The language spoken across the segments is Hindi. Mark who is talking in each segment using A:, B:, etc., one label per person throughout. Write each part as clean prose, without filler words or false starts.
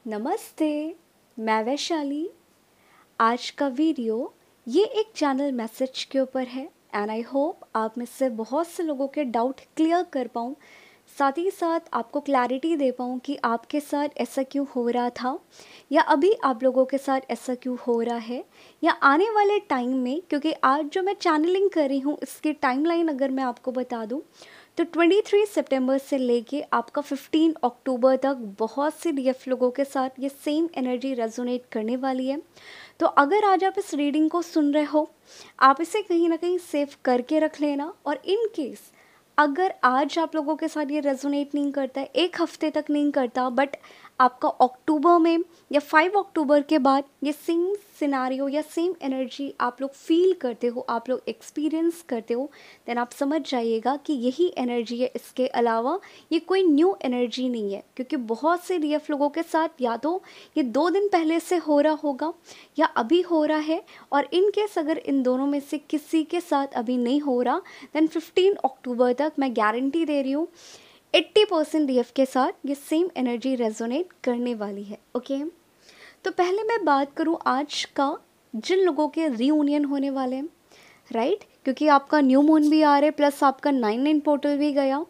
A: नमस्ते। मैं वैशाली। आज का वीडियो ये एक चैनल मैसेज के ऊपर है एंड आई होप आप में से बहुत से लोगों के डाउट क्लियर कर पाऊँ, साथ ही साथ आपको क्लैरिटी दे पाऊँ कि आपके साथ ऐसा क्यों हो रहा था या अभी आप लोगों के साथ ऐसा क्यों हो रहा है या आने वाले टाइम में। क्योंकि आज जो मैं चैनलिंग कर रही हूँ इसकी टाइमलाइन अगर मैं आपको बता दूँ तो 23 सितंबर से लेके आपका 15 अक्टूबर तक बहुत से डीएफ लोगों के साथ ये सेम एनर्जी रेजोनेट करने वाली है। तो अगर आज आप इस रीडिंग को सुन रहे हो, आप इसे कहीं ना कहीं सेव करके रख लेना। और इन केस अगर आज आप लोगों के साथ ये रेजोनेट नहीं करता है, एक हफ्ते तक नहीं करता, बट आपका अक्टूबर में या 5 अक्टूबर के बाद ये सेम सिनारियो या सेम एनर्जी आप लोग फील करते हो, आप लोग एक्सपीरियंस करते हो, देन आप समझ जाइएगा कि यही एनर्जी है। इसके अलावा ये कोई न्यू एनर्जी नहीं है, क्योंकि बहुत से डीएफ लोगों के साथ या तो ये 2 दिन पहले से हो रहा होगा या अभी हो रहा है। और इन केस अगर इन दोनों में से किसी के साथ अभी नहीं हो रहा, देन 15 अक्टूबर तक मैं गारंटी दे रही हूँ 80% डीएफ के साथ ये सेम एनर्जी रेजोनेट करने वाली है। ओके, तो पहले मैं बात करूँ आज का जिन लोगों के रीयूनियन होने वाले हैं, राइट, क्योंकि आपका न्यू मून भी आ रहा है प्लस आपका 9/9 पोर्टल भी गया।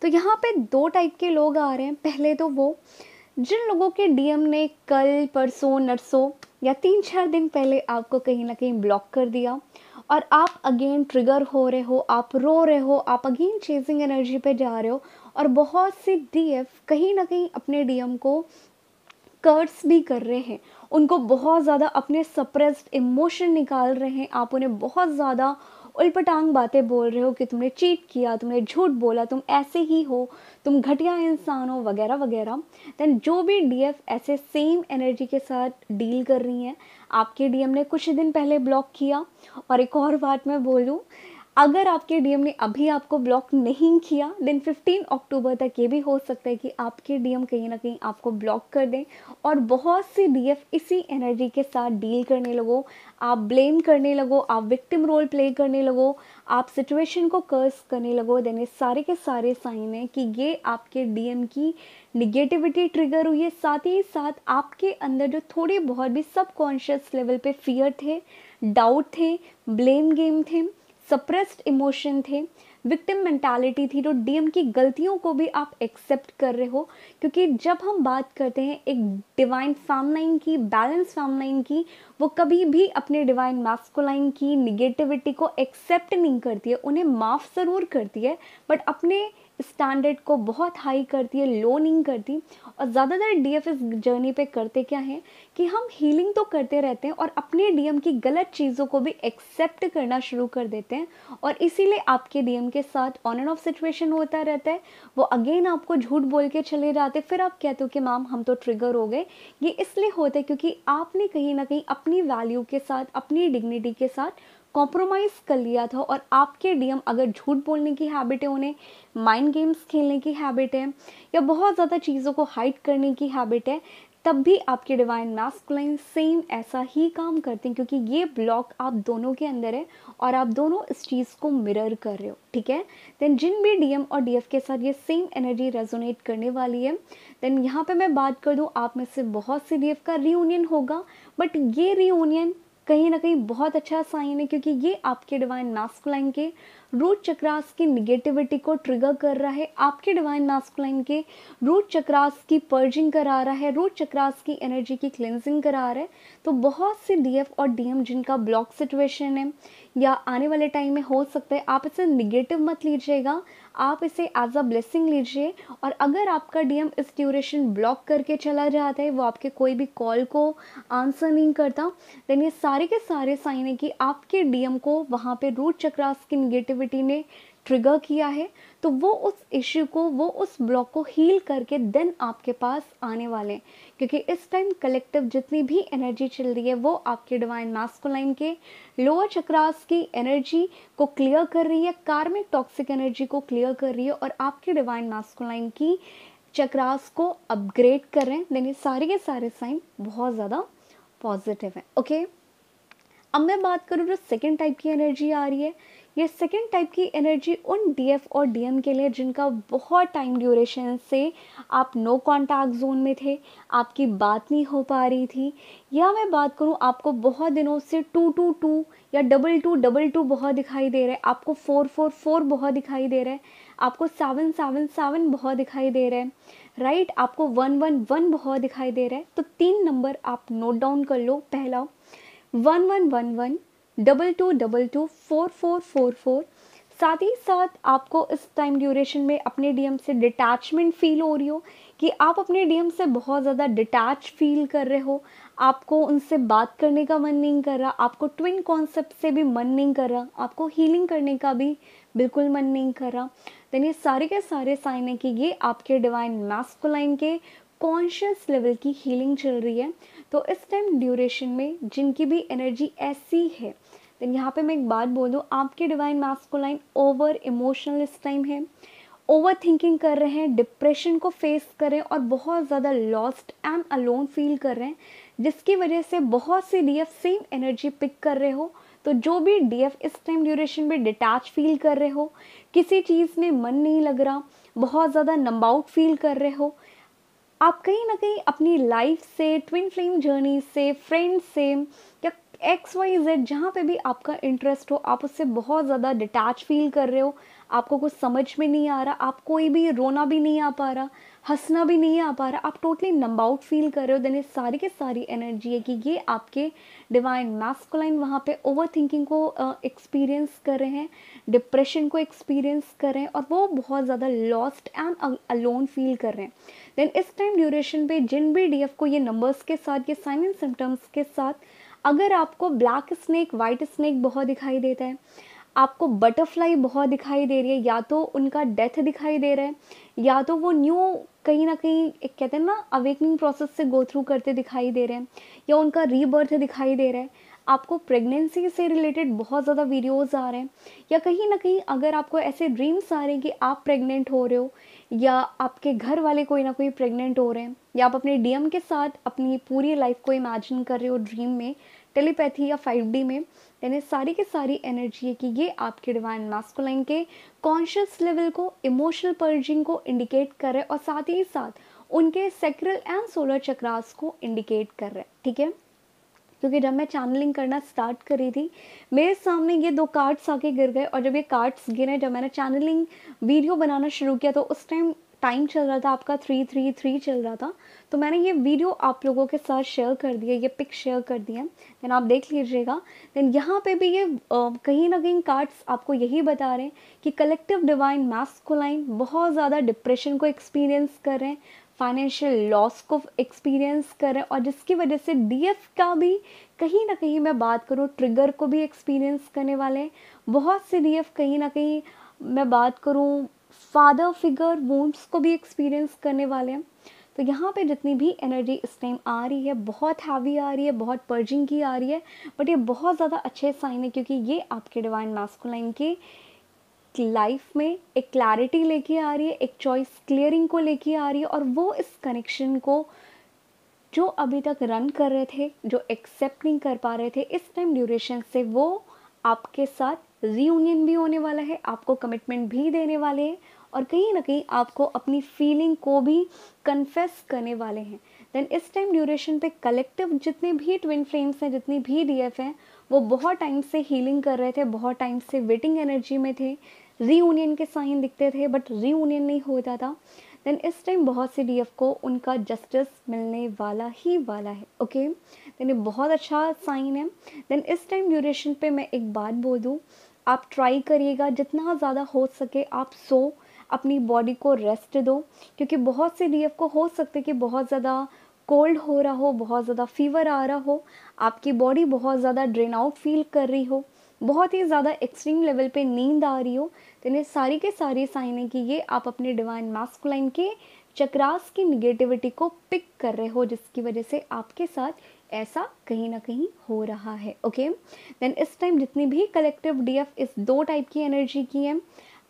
A: तो यहाँ पे 2 टाइप के लोग आ रहे हैं। पहले तो वो जिन लोगों के डीएम ने कल परसों नरसों या 3-4 दिन पहले आपको कहीं ना कहीं ब्लॉक कर दिया और आप अगेन ट्रिगर हो रहे हो, आप रो रहे हो, आप अगेन चेजिंग एनर्जी पे जा रहे हो। और बहुत से डीएफ कहीं ना कहीं अपने डीएम को कर्स भी कर रहे हैं, उनको बहुत ज़्यादा अपने सप्रेस्ड इमोशन निकाल रहे हैं। आप उन्हें बहुत ज़्यादा उल्पटांग बातें बोल रहे हो कि तुमने चीट किया, तुमने झूठ बोला, तुम ऐसे ही हो, तुम घटिया इंसान हो, वगैरह वगैरह। देन जो भी डीएफ ऐसे सेम एनर्जी के साथ डील कर रही हैं, आपके डीएम ने कुछ दिन पहले ब्लॉक किया। और एक और बात मैं बोलूँ, अगर आपके डीएम ने अभी आपको ब्लॉक नहीं किया, देन 15 अक्टूबर तक ये भी हो सकता है कि आपके डीएम कहीं ना कहीं आपको ब्लॉक कर दें। और बहुत सी डीएफ इसी एनर्जी के साथ डील करने लगो, आप ब्लेम करने लगो, आप विक्टिम रोल प्ले करने लगो, आप सिचुएशन को कर्स करने लगो। देन ये सारे के सारे साइन हैं कि ये आपके डीएम की निगेटिविटी ट्रिगर हुई है। साथ ही साथ आपके अंदर जो थोड़े बहुत भी सबकॉन्शियस लेवल पे फियर थे, डाउट थे, ब्लेम गेम थे, सप्रेस्ड इमोशन थे, विक्टिम मेंटालिटी थी, तो डीएम की गलतियों को भी आप एक्सेप्ट कर रहे हो। क्योंकि जब हम बात करते हैं एक डिवाइन फेमिनाइन की, बैलेंस फेमिनाइन की, वो कभी भी अपने डिवाइन मैस्कुलाइन की निगेटिविटी को एक्सेप्ट नहीं करती है, उन्हें माफ़ ज़रूर करती है, बट अपने स्टैंडर्ड को बहुत हाई करती है, लो नहीं करती। और ज़्यादातर डीएफ इस जर्नी पे करते क्या है कि हम हीलिंग तो करते रहते हैं और अपने डीएम की गलत चीज़ों को भी एक्सेप्ट करना शुरू कर देते हैं। और इसीलिए आपके डीएम के साथ ऑन एंड ऑफ सिचुएशन होता रहता है। वो अगेन आपको झूठ बोल के चले जाते, फिर आप कहते हो कि मैम हम तो ट्रिगर हो गए। ये इसलिए होता है क्योंकि आपने कहीं ना कहीं अपनी वैल्यू के साथ, अपनी डिग्निटी के साथ कॉम्प्रोमाइज़ कर लिया था। और आपके डीएम अगर झूठ बोलने की हैबिट है, उन्हें माइंड गेम्स खेलने की हैबिट है या बहुत ज़्यादा चीज़ों को हाइड करने की हैबिट है, तब भी आपके डिवाइन मैस्कुलाइन सेम ऐसा ही काम करते हैं, क्योंकि ये ब्लॉक आप दोनों के अंदर है और आप दोनों इस चीज़ को मिरर कर रहे हो। ठीक है, देन जिन भी डीएम और डीएफ के साथ ये सेम एनर्जी रेजोनेट करने वाली है, देन यहाँ पे मैं बात कर दूँ, आप में से बहुत से डीएफ का रीयूनियन होगा। बट ये रीयूनियन कहीं ना कहीं बहुत अच्छा साइन है, क्योंकि ये आपके डिवाइन मैस्कुलाइन के रूट चक्रास की निगेटिविटी को ट्रिगर कर रहा है, आपके डिवाइन मैस्कुलाइन के रूट चक्रास की पर्जिंग करा रहा है, रूट चक्रास की एनर्जी की क्लेंजिंग करा रहा है। तो बहुत से डीएफ और डीएम जिनका ब्लॉक सिचुएशन है या आने वाले टाइम में हो सकता है, आप इसे निगेटिव मत लीजिएगा, आप इसे एज अ ब्लेसिंग लीजिए। और अगर आपका डीएम इस ड्यूरेशन ब्लॉक करके चला जाता है, वो आपके कोई भी कॉल को आंसर नहीं करता, देन ये सारे के सारे साइन है कि आपके डीएम को वहाँ पे रूट चक्रास की निगेटिविटी ने ट्रिगर किया है। तो वो उस इश्यू को, वो उस ब्लॉक को हील करके देन आपके पास आने वाले हैं। क्योंकि इस टाइम कलेक्टिव जितनी भी एनर्जी चल रही है, वो आपके डिवाइन मैस्कुलाइन के लोअर चक्रास की एनर्जी को क्लियर कर रही है, कार्मिक टॉक्सिक एनर्जी को क्लियर कर रही है और आपके डिवाइन मैस्कुलाइन की चक्रास को अपग्रेड कर रहे हैं। देन ये सारे के सारे साइन बहुत ज़्यादा पॉजिटिव है। ओके, अब मैं बात करूँ जो सेकेंड टाइप की एनर्जी आ रही है, ये सेकंड टाइप की एनर्जी उन डीएफ और डीएम के लिए जिनका बहुत टाइम ड्यूरेशन से आप नो कांटेक्ट जोन में थे, आपकी बात नहीं हो पा रही थी, या मैं बात करूँ आपको बहुत दिनों से 222 या 2222 बहुत दिखाई दे रहा है, आपको 444 बहुत दिखाई दे रहा है, आपको 777 बहुत दिखाई दे रहा है, राइट, आपको 111 बहुत दिखाई दे रहा है। तो 3 नंबर आप नोट डाउन कर लो। पहला 1111, 2222, 4444। साथ ही साथ आपको इस टाइम ड्यूरेशन में अपने डीएम से डिटैचमेंट फील हो रही हो, कि आप अपने डीएम से बहुत ज़्यादा डिटैच फील कर रहे हो, आपको उनसे बात करने का मन नहीं कर रहा, आपको ट्विन कॉन्सेप्ट से भी मन नहीं कर रहा, आपको हीलिंग करने का भी बिल्कुल मन नहीं कर रहा। देन ये सारे के सारे साइन है कि ये आपके डिवाइन मैस्कुलाइन के कॉन्शियस लेवल की हीलिंग चल रही है। तो इस टाइम ड्यूरेशन में जिनकी भी एनर्जी ऐसी है, देन यहाँ पे मैं एक बात बोल दूँ, आपके डिवाइन मैस्कुलाइन ओवर इमोशनल इस टाइम है, ओवर थिंकिंग कर रहे हैं, डिप्रेशन को फेस कर रहे हैं और बहुत ज़्यादा लॉस्ट एंड अलोन फील कर रहे हैं, जिसकी वजह से बहुत सी डीएफ सेम एनर्जी पिक कर रहे हो। तो जो भी डीएफ इस टाइम ड्यूरेशन में डिटैच फील कर रहे हो, किसी चीज़ में मन नहीं लग रहा, बहुत ज़्यादा नंब आउट फील कर रहे हो, आप कहीं ना कहीं अपनी लाइफ से, ट्विन फ्लेम जर्नी से, फ्रेंड से, या XYZ जहाँ पे भी आपका इंटरेस्ट हो, आप उससे बहुत ज़्यादा डिटैच फील कर रहे हो, आपको कुछ समझ में नहीं आ रहा, आप कोई भी रोना भी नहीं आ पा रहा, हंसना भी नहीं आ पा रहा, आप टोटली नंब आउट फील कर रहे हो। देन ये सारी की सारी एनर्जी है कि ये आपके डिवाइन मैस्कुलाइन वहाँ पे ओवर थिंकिंग को एक्सपीरियंस कर रहे हैं, डिप्रेशन को एक्सपीरियंस कर रहे हैं, और वो बहुत ज़्यादा लॉस्ट एंड अलोन फील कर रहे हैं। देन इस टाइम ड्यूरेशन पे जिन भी डीएफ को ये नंबर्स के साथ, ये साइन एंड सिम्टम्स के साथ, अगर आपको ब्लैक स्नेक, वाइट स्नेक बहुत दिखाई देता है, आपको बटरफ्लाई बहुत दिखाई दे रही है, या तो उनका डेथ दिखाई दे रहा है, या तो वो न्यू कहीं ना कहीं एक कहते हैं ना अवेकनिंग प्रोसेस से गो थ्रू करते दिखाई दे रहे हैं, या उनका रीबर्थ दिखाई दे रहा है, आपको प्रेगनेंसी से रिलेटेड बहुत ज़्यादा वीडियोस आ रहे हैं, या कहीं ना कहीं अगर आपको ऐसे ड्रीम्स आ रहे हैं कि आप प्रेग्नेंट हो रहे हो, या आपके घर वाले कोई ना कोई प्रेग्नेंट हो रहे हैं, या आप अपने डीएम के साथ अपनी पूरी लाइफ को इमेजिन कर रहे हो ड्रीम में, टेलीपैथी या 5D में, यानी सारी की सारी एनर्जी है कि ये आपके डिवाइन मैस्कुलाइन के कॉन्शियस लेवल को, इमोशनल पर्जिंग को इंडिकेट कर रहे हैं, और साथ ही साथ उनके सेक्रल एंड सोलर चक्रास को इंडिकेट कर रहे हैं। ठीक है, क्योंकि जब मैं चैनलिंग करना स्टार्ट करी थी, मेरे सामने ये 2 कार्ड्स आके गिर गए, और जब ये कार्ड्स गिरे, जब मैंने चैनलिंग वीडियो बनाना शुरू किया, तो उस टाइम चल रहा था आपका 333 चल रहा था। तो मैंने ये वीडियो आप लोगों के साथ शेयर कर दिया, ये पिक शेयर कर दिया, देन आप देख लीजिएगा। देन यहाँ पे भी ये कहीं ना कहीं कार्ड्स आपको यही बता रहे हैं कि कलेक्टिव डिवाइन मैस्कुलाइन बहुत ज़्यादा डिप्रेशन को एक्सपीरियंस कर रहे हैं, फाइनेंशियल लॉस को एक्सपीरियंस करें, और जिसकी वजह से डीएफ का भी कहीं ना कहीं मैं बात करूँ ट्रिगर को भी एक्सपीरियंस करने वाले हैं। बहुत से डीएफ कहीं ना कहीं मैं बात करूँ फादर फिगर वुंड्स को भी एक्सपीरियंस करने वाले हैं। तो यहाँ पे जितनी भी एनर्जी इस टाइम आ रही है, बहुत हैवी आ रही है, बहुत पर्जिंग की आ रही है, बट ये बहुत ज़्यादा अच्छे साइन है, क्योंकि ये आपके डिवाइन मैस्कुलाइन के लाइफ में एक क्लैरिटी लेके आ रही है, एक चॉइस क्लियरिंग को लेके आ रही है, और वो इस कनेक्शन को जो अभी तक रन कर रहे थे, जो एक्सेप्ट नहीं कर पा रहे थे, इस टाइम ड्यूरेशन से वो आपके साथ रीयूनियन भी होने वाला है, आपको कमिटमेंट भी देने वाले हैं, और कहीं ना कहीं आपको अपनी फीलिंग को भी कन्फेस करने वाले हैं। देन इस टाइम ड्यूरेशन पे कलेक्टिव जितने भी ट्विन फ्लेम्स हैं, जितनी भी डीएफ हैं, वो बहुत टाइम से हीलिंग कर रहे थे, बहुत टाइम से वेटिंग एनर्जी में थे, रीयूनियन के साइन दिखते थे, बट रीयूनियन नहीं होता था। देन इस टाइम बहुत सी डीएफ को उनका जस्टिस मिलने वाला ही वाला है। ओके, देन ये बहुत अच्छा साइन है। देन इस टाइम ड्यूरेशन पे मैं एक बात बोल दूँ, आप ट्राई करिएगा जितना ज़्यादा हो सके आप सो, अपनी बॉडी को रेस्ट दो, क्योंकि बहुत से डीएफ को हो सकता है कि बहुत ज़्यादा कोल्ड हो रहा हो, बहुत ज़्यादा फीवर आ रहा हो, आपकी बॉडी बहुत ज़्यादा ड्रेन आउट फील कर रही हो, बहुत ही ज़्यादा एक्सट्रीम लेवल पे नींद आ रही हो। तो इन्हें सारी के सारी साइन है कि ये आप अपने डिवाइन मैस्कुलाइन के चक्रास की निगेटिविटी को पिक कर रहे हो, जिसकी वजह से आपके साथ ऐसा कहीं ना कहीं हो रहा है। ओके, देन इस टाइम जितनी भी कलेक्टिव डीएफ इस 2 टाइप की एनर्जी की है,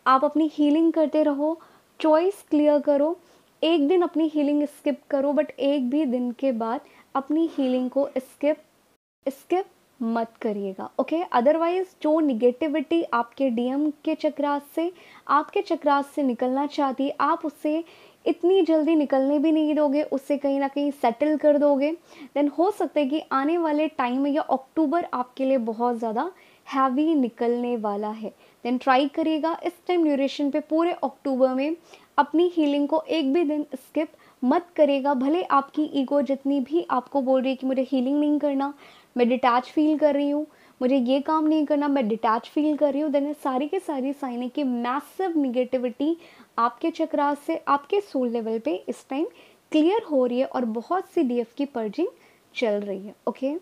A: आप अपनी हीलिंग करते रहो, चॉइस क्लियर करो, एक दिन अपनी हीलिंग स्किप करो, बट एक भी दिन के बाद अपनी हीलिंग को स्किप मत करिएगा, ओके। अदरवाइज जो निगेटिविटी आपके डीएम के चक्रास से, आपके चक्रास से निकलना चाहती है, आप उससे इतनी जल्दी निकलने भी नहीं दोगे, उससे कहीं ना कहीं सेटल कर दोगे। देन हो सकता है कि आने वाले टाइम में या अक्टूबर आपके लिए बहुत ज़्यादा हैवी निकलने वाला है। देन ट्राई करिएगा इस टाइम ड्यूरेशन पे पूरे अक्टूबर में अपनी हीलिंग को एक भी दिन स्किप मत करेगा। भले आपकी ईगो जितनी भी आपको बोल रही है कि मुझे हीलिंग नहीं करना, मैं डिटैच फील कर रही हूँ, मुझे ये काम नहीं करना, मैं डिटैच फील कर रही हूँ, देन सारी की सारी साइन है कि मैसिव निगेटिविटी आपके चक्रास से आपके सोल लेवल पे इस टाइम क्लियर हो रही है और बहुत सी डीएफ की पर्जिंग चल रही है, ओके।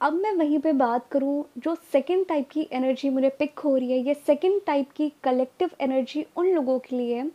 A: अब मैं वहीं पे बात करूं, जो सेकंड टाइप की एनर्जी मुझे पिक हो रही है, ये सेकंड टाइप की कलेक्टिव एनर्जी उन लोगों के लिए है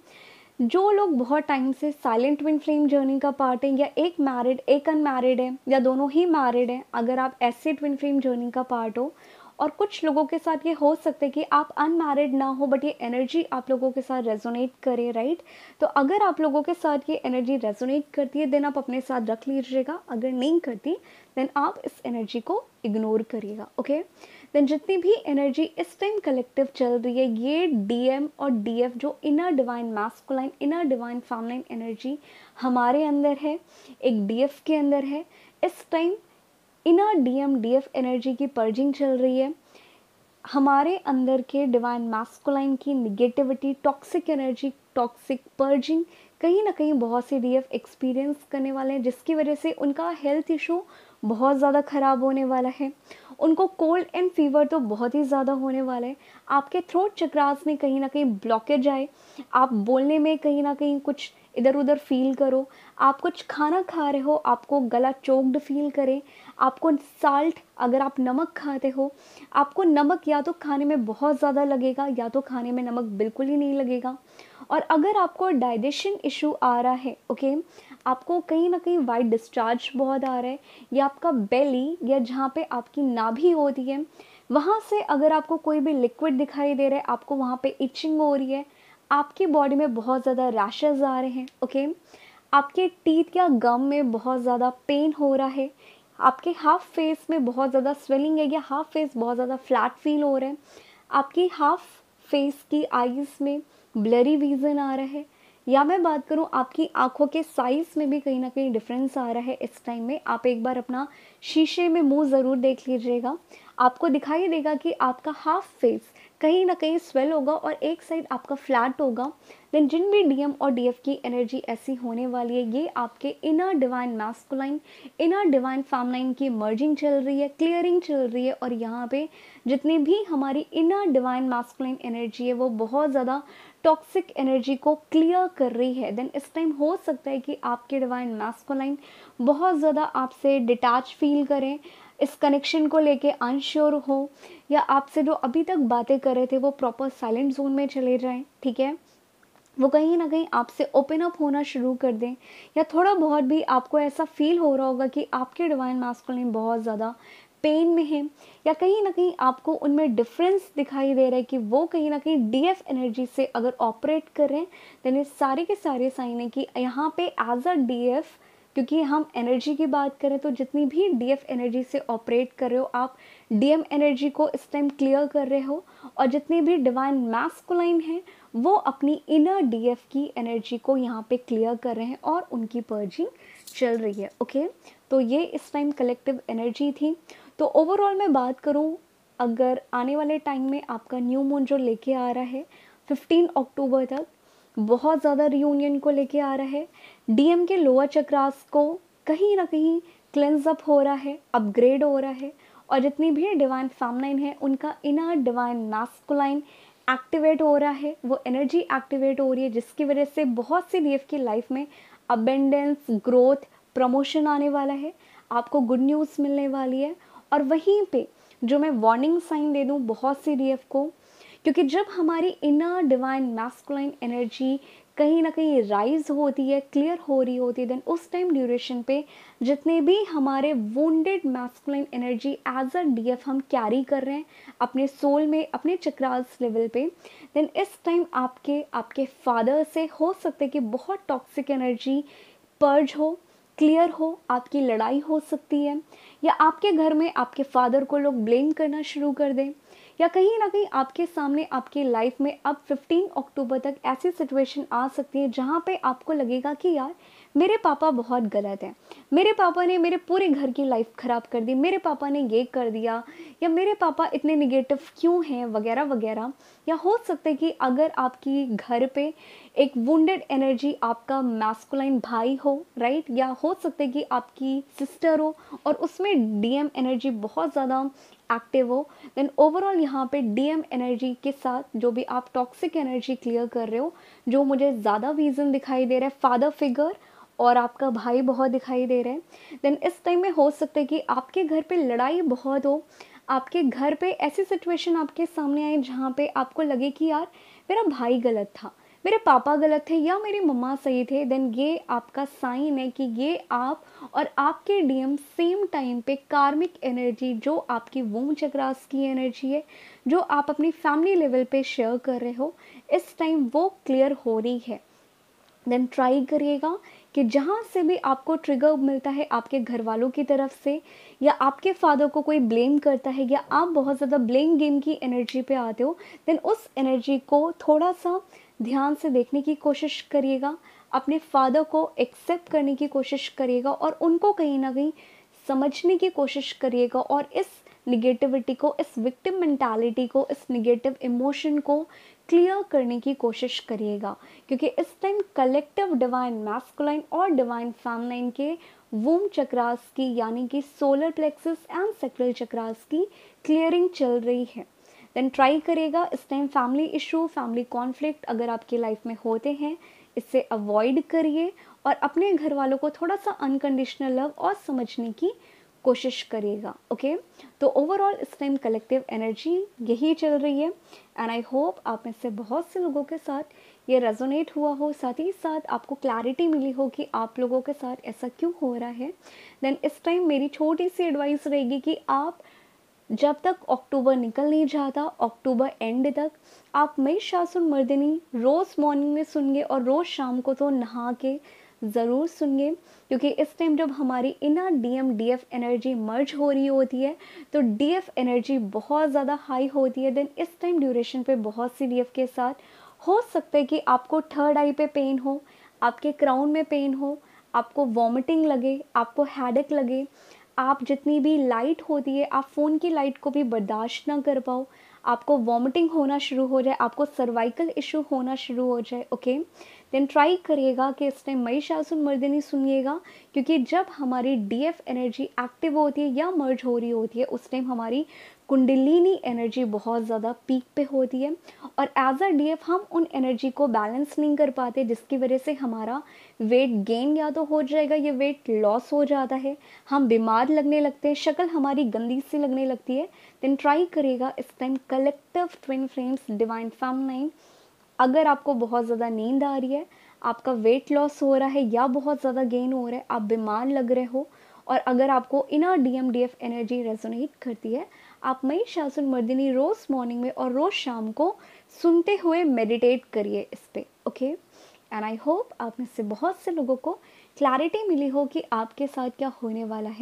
A: जो लोग बहुत टाइम से साइलेंट ट्विन फ्लेम जर्नी का पार्ट है, या एक मैरिड एक अनमैरिड है, या दोनों ही मैरिड हैं। अगर आप ऐसे ट्विन फ्लेम जर्नी का पार्ट हो, और कुछ लोगों के साथ ये हो सकता है कि आप अनमैरिड ना हो बट ये एनर्जी आप लोगों के साथ रेजोनेट करे, राइट। तो अगर आप लोगों के साथ ये एनर्जी रेजोनेट करती है देन आप अपने साथ रख लीजिएगा, अगर नहीं करती देन आप इस एनर्जी को इग्नोर करिएगा, ओके। देन जितनी भी एनर्जी इस टाइम कलेक्टिव चल रही है, ये डीएम और डीएफ जो inner divine masculine, inner divine feminine energy हमारे अंदर है, एक डीएफ के अंदर है, इस time inner DM DF energy की पर्जिंग चल रही है। हमारे अंदर के डिवाइन मैस्कुलाइन की negativity, toxic energy, toxic purging कहीं ना कहीं बहुत से डीएफ एक्सपीरियंस करने वाले हैं, जिसकी वजह से उनका हेल्थ इशू बहुत ज़्यादा ख़राब होने वाला है। उनको कोल्ड एंड फीवर तो बहुत ही ज़्यादा होने वाला है। आपके थ्रोट चक्रास में कहीं ना कहीं ब्लॉकेज आए, आप बोलने में कहीं ना कहीं कुछ इधर उधर फील करो, आप कुछ खाना खा रहे हो आपको गला चोक्ड फील करे, आपको साल्ट, अगर आप नमक खाते हो आपको नमक या तो खाने में बहुत ज़्यादा लगेगा या तो खाने में नमक बिल्कुल ही नहीं लगेगा। और अगर आपको डाइजेशन इशू आ रहा है, ओके, आपको कहीं ना कहीं वाइट डिस्चार्ज बहुत आ रहा है, या आपका बेली या जहाँ पे आपकी नाभि होती है वहाँ से अगर आपको कोई भी लिक्विड दिखाई दे रहा है, आपको वहाँ पे इचिंग हो रही है, आपकी बॉडी में बहुत ज़्यादा रैशेज आ रहे हैं, ओके, आपके टीथ या गम में बहुत ज़्यादा पेन हो रहा है, आपके हाफ फेस में बहुत ज़्यादा स्वेलिंग है या हाफ फेस बहुत ज़्यादा फ्लैट फील हो रहा है, आपकी हाफ फेस की आईज में ब्लरी विजन आ रहा है, या मैं बात करूं आपकी आंखों के साइज में भी कहीं ना कहीं डिफरेंस आ रहा है इस टाइम में, आप एक बार अपना शीशे में मुंह ज़रूर देख लीजिएगा, आपको दिखाई देगा कि आपका हाफ फेस कहीं ना कहीं स्वेल होगा और एक साइड आपका फ्लैट होगा। देन जिन भी डीएम और डीएफ की एनर्जी ऐसी होने वाली है, ये आपके inner divine masculine, inner divine feminine की मर्जिंग चल रही है, क्लियरिंग चल रही है, और यहाँ पे जितनी भी हमारी इनर डिवाइन मैस्कुलाइन एनर्जी है वो बहुत ज़्यादा टॉक्सिक एनर्जी को क्लियर कर रही है। देन इस टाइम हो सकता है कि आपके डिवाइन मैस्कुलाइन बहुत ज़्यादा आपसे डिटैच फील करें, इस कनेक्शन को लेके अनश्योर हो, या आपसे जो अभी तक बातें कर रहे थे वो प्रॉपर साइलेंट जोन में चले जाएं, ठीक है, वो कहीं ना कहीं आपसे ओपन अप होना शुरू कर दें, या थोड़ा बहुत भी आपको ऐसा फील हो रहा होगा कि आपके डिवाइन मैस्कुलिन बहुत ज़्यादा पेन में है, या कहीं ना कहीं आपको उनमें डिफरेंस दिखाई दे रहा है कि वो कहीं ना कहीं डीएफ एनर्जी से अगर ऑपरेट कर रहे हैं, देन ये सारे के सारे साइन है कि यहाँ पे एज अ डीएफ, क्योंकि हम एनर्जी की बात करें तो जितनी भी डीएफ एनर्जी से ऑपरेट कर रहे हो आप डीएम एनर्जी को इस टाइम क्लियर कर रहे हो, और जितनी भी डिवाइन मैस्कुलाइन है वो अपनी इनर डीएफ की एनर्जी को यहाँ पे क्लियर कर रहे हैं और उनकी पर्जिंग चल रही है, ओके। तो ये इस टाइम कलेक्टिव एनर्जी थी। तो ओवरऑल मैं बात करूँ, अगर आने वाले टाइम में आपका न्यू मून जो लेके आ रहा है 15 अक्टूबर तक बहुत ज़्यादा रियूनियन को लेके आ रहा है, डीएम के लोअर चक्रास को कहीं ना कहीं क्लेंज अप हो रहा है, अपग्रेड हो रहा है, और जितनी भी डिवाइन फेमिनाइन है उनका इनर डिवाइन मैस्कुलाइन एक्टिवेट हो रहा है, वो एनर्जी एक्टिवेट हो रही है, जिसकी वजह से बहुत सी डीएफ की लाइफ में अबेंडेंस, ग्रोथ, प्रमोशन आने वाला है, आपको गुड न्यूज़ मिलने वाली है। और वहीं पे जो मैं वार्निंग साइन दे दूँ बहुत सी डीएफ को, क्योंकि जब हमारी इनर डिवाइन मैस्कुलाइन एनर्जी कहीं ना कहीं राइज होती है, क्लियर हो रही होती है, देन उस टाइम ड्यूरेशन पे जितने भी हमारे wounded masculine energy as a DF हम कैरी कर रहे हैं अपने सोल में, अपने चक्रास लेवल पे, देन इस टाइम आपके फादर से हो सकता है कि बहुत टॉक्सिक एनर्जी पर्ज हो, क्लियर हो, आपकी लड़ाई हो सकती है, या आपके घर में आपके फादर को लोग ब्लेम करना शुरू कर दें, या कहीं ना कहीं आपके सामने आपकी लाइफ में अब 15 अक्टूबर तक ऐसी सिचुएशन आ सकती है जहाँ पे आपको लगेगा कि यार मेरे पापा बहुत गलत हैं, मेरे पापा ने मेरे पूरे घर की लाइफ ख़राब कर दी, मेरे पापा ने ये कर दिया, या मेरे पापा इतने निगेटिव क्यों हैं, वगैरह वगैरह। या हो सकता है कि अगर आपकी घर पे एक वुंडेड एनर्जी आपका मैस्कुलाइन भाई हो, राइट, या हो सकता है कि आपकी सिस्टर हो और उसमें डीएम एनर्जी बहुत ज़्यादा एक्टिव हो, देन ओवरऑल यहाँ पे डीएम एनर्जी के साथ जो भी आप टॉक्सिक एनर्जी क्लियर कर रहे हो, जो मुझे ज़्यादा रीज़न दिखाई दे रहा है, फादर फिगर और आपका भाई बहुत दिखाई दे रहा है। देन इस टाइम में हो सकता है कि आपके घर पे लड़ाई बहुत हो, आपके घर पे ऐसी सिचुएशन आपके सामने आए जहाँ पे आपको लगे कि यार मेरा भाई गलत था, मेरे पापा गलत थे, या मेरी मम्मा सही थे। देन ये आपका साइन है कि ये आप और आपके डीएम सेम टाइम पे कार्मिक एनर्जी, जो आपकी वूम चक्रास की एनर्जी है, जो आप अपनी फैमिली लेवल पे शेयर कर रहे हो, इस टाइम वो क्लियर हो रही है। देन ट्राई करिएगा कि जहाँ से भी आपको ट्रिगर मिलता है आपके घर वालों की तरफ से, या आपके फादर को कोई ब्लेम करता है, या आप बहुत ज़्यादा ब्लेम गेम की एनर्जी पे आते हो, देन उस एनर्जी को थोड़ा सा ध्यान से देखने की कोशिश करिएगा, अपने फादर को एक्सेप्ट करने की कोशिश करिएगा और उनको कहीं ना कहीं समझने की कोशिश करिएगा, और इस निगेटिविटी को, इस विक्टिम मेंटालिटी को, इस निगेटिव इमोशन को क्लियर करने की कोशिश करिएगा। क्योंकि इस टाइम कलेक्टिव डिवाइन मैस्कुलाइन और डिवाइन फेमिनाइन के वूम चक्रास की, यानी कि solar plexus and sacral chakras की क्लियरिंग चल रही है। देन ट्राई करेगा इस time family issue, family conflict अगर आपकी लाइफ में होते हैं, इससे अवॉइड करिए और अपने घर वालों को थोड़ा सा अनकंडीशनल लव और समझने की कोशिश करिएगा। ओके, तो ओवरऑल इस टाइम कलेक्टिव एनर्जी यही चल रही है, एंड आई होप आप में से बहुत से लोगों के साथ ये रेजोनेट हुआ हो, साथ ही साथ आपको क्लैरिटी मिली हो कि आप लोगों के साथ ऐसा क्यों हो रहा है। देन इस टाइम मेरी छोटी सी एडवाइस रहेगी कि आप जब तक अक्टूबर निकल नहीं जाता, अक्टूबर एंड तक आप महिषासुर मर्दिनी रोज़ मॉर्निंग में सुनिए और रोज़ शाम को तो नहा के ज़रूर सुनिए। क्योंकि इस टाइम जब हमारी इनर डीएम डीएफ एनर्जी मर्ज हो रही होती है तो डीएफ एनर्जी बहुत ज़्यादा हाई होती है। देन इस टाइम ड्यूरेशन पे बहुत सी डीएफ के साथ हो सकता है कि आपको थर्ड आई पे पेन हो, आपके क्राउन में पेन हो, आपको वॉमिटिंग लगे, आपको हेडेक लगे, आप जितनी भी लाइट होती है आप फ़ोन की लाइट को भी बर्दाश्त ना कर पाओ, आपको वॉमिटिंग होना शुरू हो जाए, आपको सर्वाइकल इशू होना शुरू हो जाए। ओके, देन ट्राई करिएगा कि इस टाइम महिषासुर मर्दिनी सुनिएगा। क्योंकि जब हमारी डीएफ एनर्जी एक्टिव होती है या मर्ज हो रही होती है उस टाइम हमारी कुंडलिनी एनर्जी बहुत ज़्यादा पीक पे होती है, और एज अ डीएफ हम उन एनर्जी को बैलेंस नहीं कर पाते, जिसकी वजह से हमारा वेट गेन या तो हो जाएगा या वेट लॉस हो जाता है, हम बीमार लगने लगते हैं, शक्ल हमारी गंदी सी लगने लगती है। देन ट्राई करेगा इस time collective twin flames divine feminine. अगर आपको बहुत ज़्यादा नींद आ रही है, आपका वेट लॉस हो रहा है या बहुत ज़्यादा गेन हो रहा है, आप बीमार लग रहे हो, और अगर आपको inner DM DF energy resonate करती है, आप महिषासुर मर्दिनी रोज़ मॉर्निंग में और रोज़ शाम को सुनते हुए मेडिटेट करिए इस पे। ओके, एंड आई होप आप में से बहुत से लोगों को क्लैरिटी मिली हो कि आपके साथ क्या होने वाला है।